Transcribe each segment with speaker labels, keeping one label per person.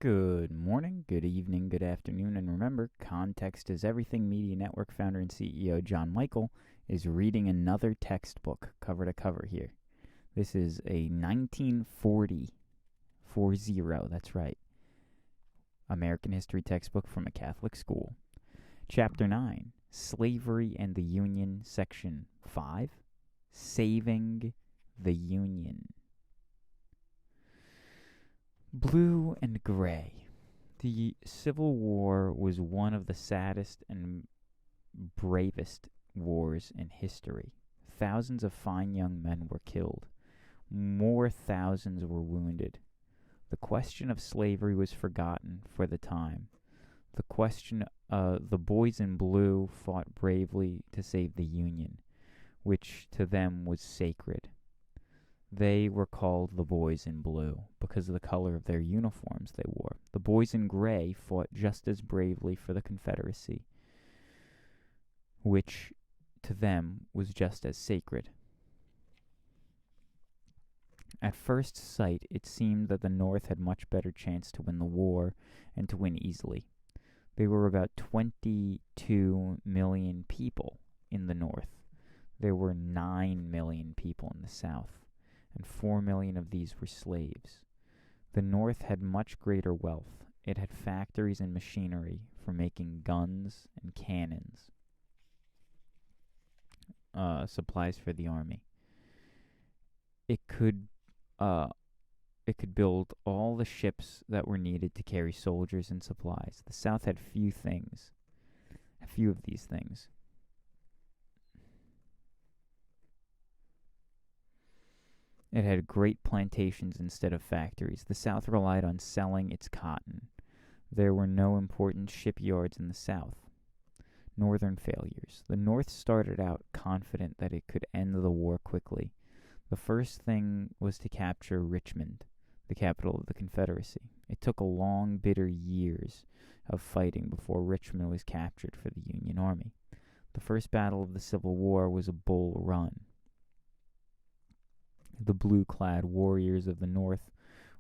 Speaker 1: Good morning, good evening, good afternoon, and remember, context is everything. Media Network founder and CEO John Michael is reading another textbook cover to cover here. This is a 1940, that's right, American history textbook from a Catholic school. Chapter 9, Slavery and the Union, Section 5, Saving the Union. Blue and gray. The Civil War was one of the saddest and bravest wars in history. Thousands of fine young men were killed. More thousands were wounded. The question of slavery was forgotten for the time. The boys in blue fought bravely to save the Union, which to them was sacred. They were called the boys in blue because of the color of their uniforms they wore. The boys in gray fought just as bravely for the Confederacy, which to them was just as sacred. At first sight, it seemed that the North had much better chance to win the war and to win easily. There were about 22 million people in the North. There were 9 million people in the South, and 4 million of these were slaves. The North had much greater wealth. It had factories and machinery for making guns and cannons, supplies for the army. It could build all the ships that were needed to carry soldiers and supplies. The South had a few of these things. It had great plantations instead of factories. The South relied on selling its cotton. There were no important shipyards in the South. Northern failures. The North started out confident that it could end the war quickly. The first thing was to capture Richmond, the capital of the Confederacy. It took a long, bitter years of fighting before Richmond was captured for the Union Army. The first battle of the Civil War was a Bull Run. The blue-clad warriors of the North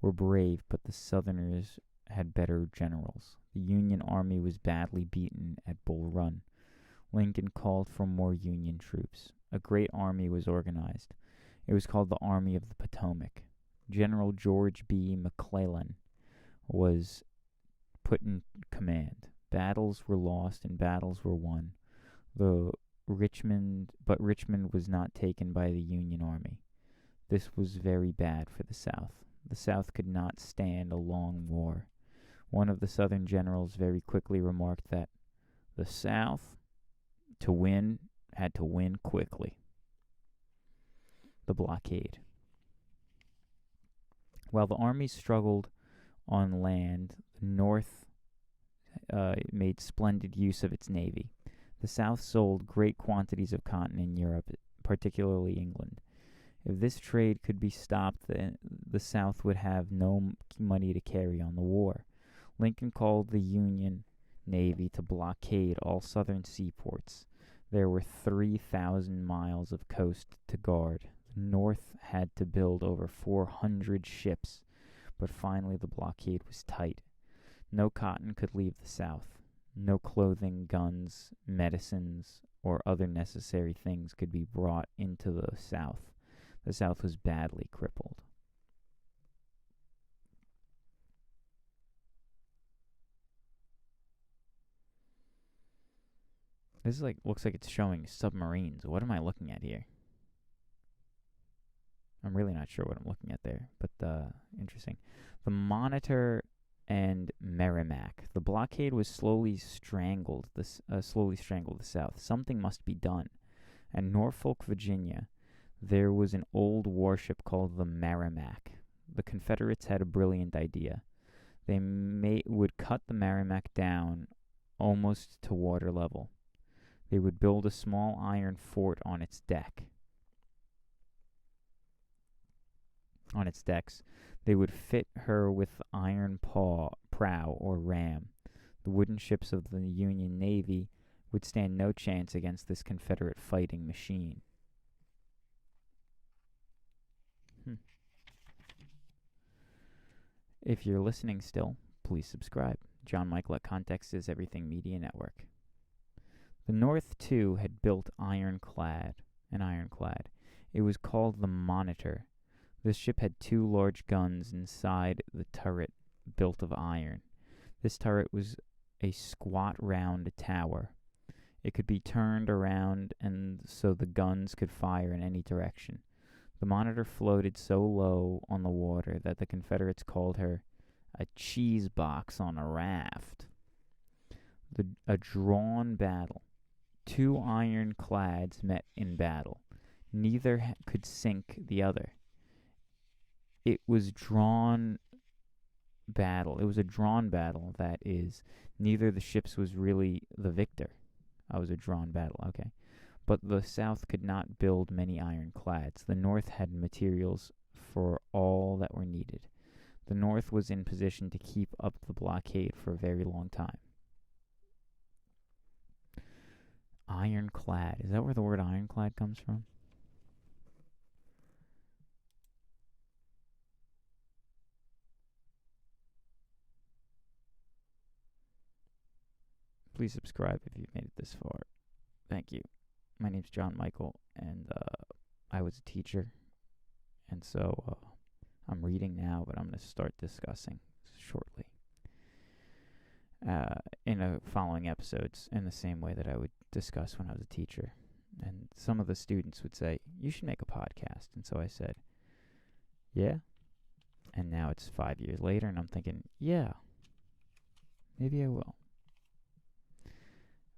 Speaker 1: were brave, but the Southerners had better generals. The Union Army was badly beaten at Bull Run. Lincoln called for more Union troops. A great army was organized. It was called the Army of the Potomac. General George B. McClellan was put in command. Battles were lost and battles were won. Richmond was not taken by the Union Army. This was very bad for the South. The South could not stand a long war. One of the Southern generals very quickly remarked that the South, to win, had to win quickly. The blockade. While the armies struggled on land, the North made splendid use of its navy. The South sold great quantities of cotton in Europe, particularly England. If this trade could be stopped, the South would have no money to carry on the war. Lincoln called the Union Navy to blockade all southern seaports. There were 3,000 miles of coast to guard. The North had to build over 400 ships, but finally the blockade was tight. No cotton could leave the South. No clothing, guns, medicines, or other necessary things could be brought into the South. The South was badly crippled. This looks like it's showing submarines. What am I looking at here? I'm really not sure what I'm looking at there, but interesting. The Monitor and Merrimack. The blockade was slowly strangled the South. Something must be done. At Norfolk, Virginia, there was an old warship called the Merrimack. The Confederates had a brilliant idea. They would cut the Merrimack down almost to water level. They would build a small iron fort on its decks. They would fit her with iron prow or ram. The wooden ships of the Union Navy would stand no chance against this Confederate fighting machine. If you're listening still, please subscribe. John Michael at Context is Everything Media Network. The North, too, had built an ironclad. It was called the Monitor. This ship had 2 large guns inside the turret, built of iron. This turret was a squat round tower. It could be turned around and so the guns could fire in any direction. The Monitor floated so low on the water that the Confederates called her a cheese box on a raft. A drawn battle. 2 ironclads met in battle. Neither could sink the other. It was drawn battle. It was a drawn battle, that is. Neither the ships was really the victor. It was a drawn battle, okay. But the South could not build many ironclads. The North had materials for all that were needed. The North was in position to keep up the blockade for a very long time. Ironclad. Is that where the word ironclad comes from? Please subscribe if you've made it this far. Thank you. My name's John Michael, and I was a teacher, and so I'm reading now, but I'm going to start discussing shortly in the following episodes in the same way that I would discuss when I was a teacher. And some of the students would say, you should make a podcast. And so I said, yeah. And now it's 5 years later, and I'm thinking, yeah, maybe I will.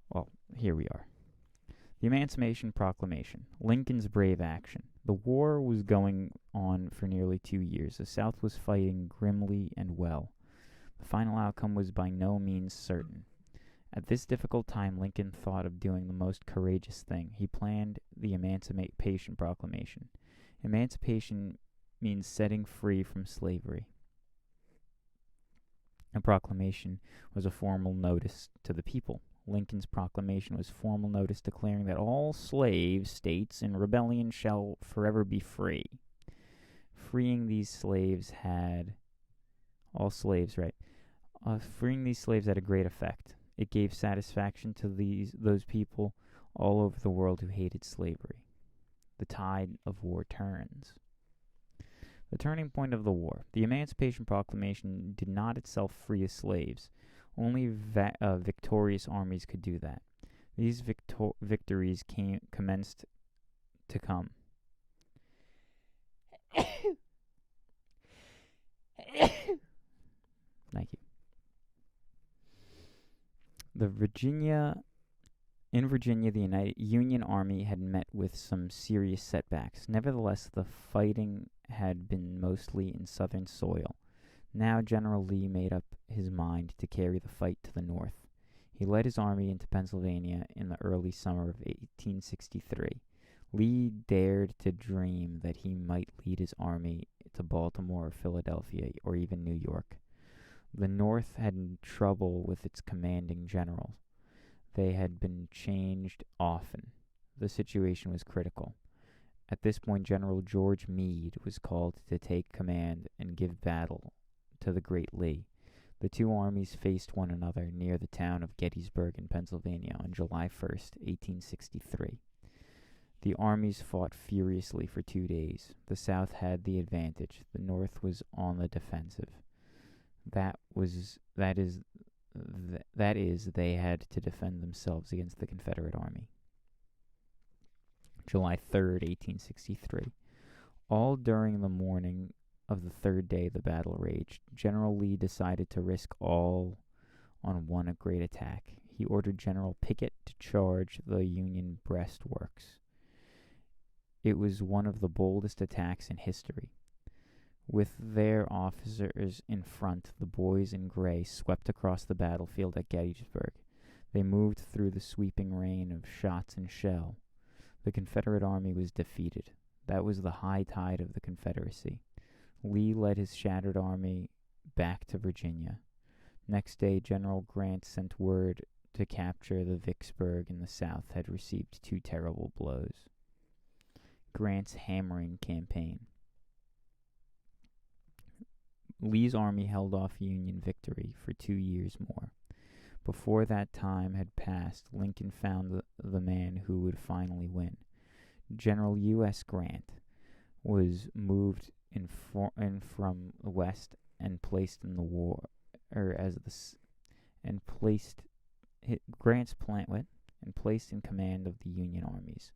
Speaker 1: Well, here we are. The Emancipation Proclamation. Lincoln's brave action. The war was going on for nearly 2 years. The South was fighting grimly and well. The final outcome was by no means certain. At this difficult time, Lincoln thought of doing the most courageous thing. He planned the Emancipation Proclamation. Emancipation means setting free from slavery. A proclamation was a formal notice to the people. Lincoln's proclamation was formal notice declaring that all slave states in rebellion shall forever be free. Freeing these slaves had freeing these slaves had a great effect. It gave satisfaction to those people all over the world who hated slavery. The tide of war turns. The turning point of the war. The Emancipation Proclamation did not itself free the slaves. Only victorious armies could do that. These victories commenced to come. Thank you. In Virginia, the Union Army had met with some serious setbacks. Nevertheless, the fighting had been mostly in southern soil. Now General Lee made up his mind to carry the fight to the north. He led his army into Pennsylvania in the early summer of 1863. Lee dared to dream that he might lead his army to Baltimore, Philadelphia, or even New York. The North had trouble with its commanding generals. They had been changed often. The situation was critical. At this point, General George Meade was called to take command and give battle to the great Lee. The two armies faced one another near the town of Gettysburg in Pennsylvania on July 1st, 1863. The armies fought furiously for 2 days. The South had the advantage. The North was on the defensive. That is, they had to defend themselves against the Confederate Army. July 3rd, 1863. All during the morning of the third day the battle raged. General Lee decided to risk all on one great attack. He ordered General Pickett to charge the Union breastworks. It was one of the boldest attacks in history. With their officers in front, the boys in gray swept across the battlefield at Gettysburg. They moved through the sweeping rain of shots and shell. The Confederate Army was defeated. That was the high tide of the Confederacy. Lee led his shattered army back to Virginia. Next day, General Grant sent word to capture the Vicksburg in the South had received 2 terrible blows. Grant's hammering campaign. Lee's army held off Union victory for 2 years more. Before that time had passed, Lincoln found the man who would finally win. General U.S. Grant was moved in from the west and placed in the war, and placed Grant's plan and placed in command of the Union armies.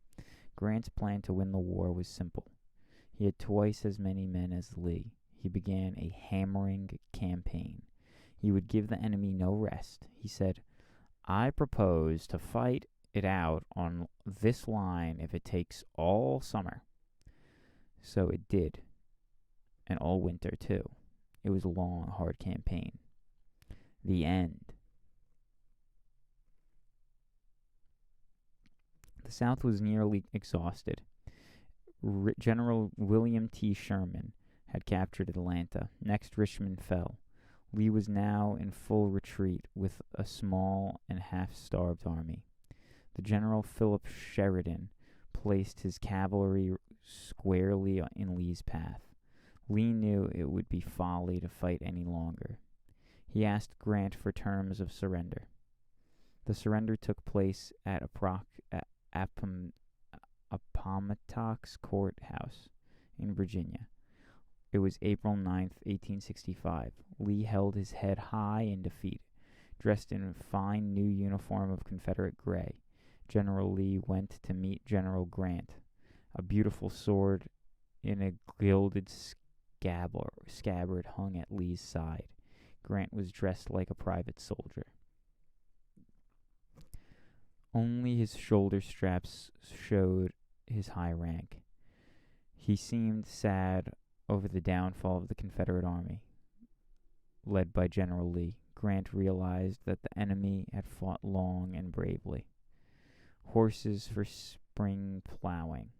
Speaker 1: Grant's plan to win the war was simple. He had twice as many men as Lee. He began a hammering campaign. He would give the enemy no rest. He said, "I propose to fight it out on this line if it takes all summer." So it did, and all winter too. It was a long, hard campaign. The end. The South was nearly exhausted. General William T. Sherman had captured Atlanta. Next, Richmond fell. Lee was now in full retreat with a small and half-starved army. The General Philip Sheridan placed his cavalry squarely in Lee's path. Lee knew it would be folly to fight any longer. He asked Grant for terms of surrender. The surrender took place at Appomattox Courthouse in Virginia. It was April 9th, 1865. Lee held his head high in defeat. Dressed in a fine new uniform of Confederate gray, General Lee went to meet General Grant. A beautiful sword in a gilded scabbard hung at Lee's side. Grant was dressed like a private soldier. Only his shoulder straps showed his high rank. He seemed sad over the downfall of the Confederate army, led by General Lee. Grant realized that the enemy had fought long and bravely. Horses for spring plowing.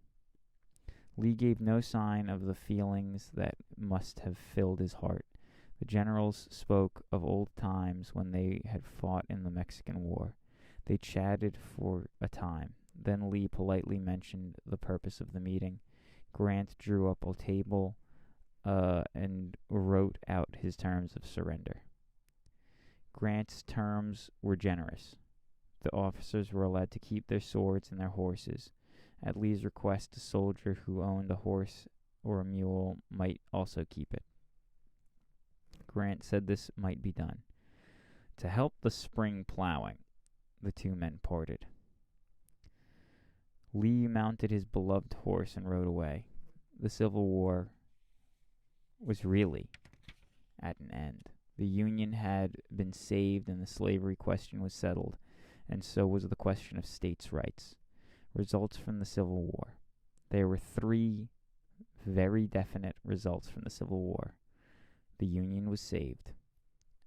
Speaker 1: Lee gave no sign of the feelings that must have filled his heart. The generals spoke of old times when they had fought in the Mexican War. They chatted for a time. Then Lee politely mentioned the purpose of the meeting. Grant drew up a table and wrote out his terms of surrender. Grant's terms were generous. The officers were allowed to keep their swords and their horses. At Lee's request, a soldier who owned a horse or a mule might also keep it. Grant said this might be done. To help the spring plowing, the two men parted. Lee mounted his beloved horse and rode away. The Civil War was really at an end. The Union had been saved and the slavery question was settled, and so was the question of states' rights. Results from the Civil War. There were 3 very definite results from the Civil War. The Union was saved.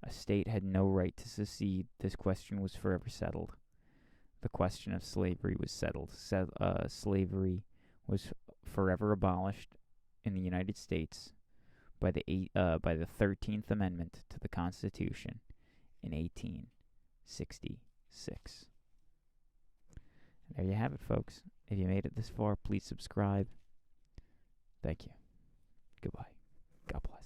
Speaker 1: A state had no right to secede. This question was forever settled. The question of slavery was settled. Slavery was forever abolished in the United States by the 13th Amendment to the Constitution in 1866. There you have it, folks. If you made it this far, please subscribe. Thank you. Goodbye. God bless.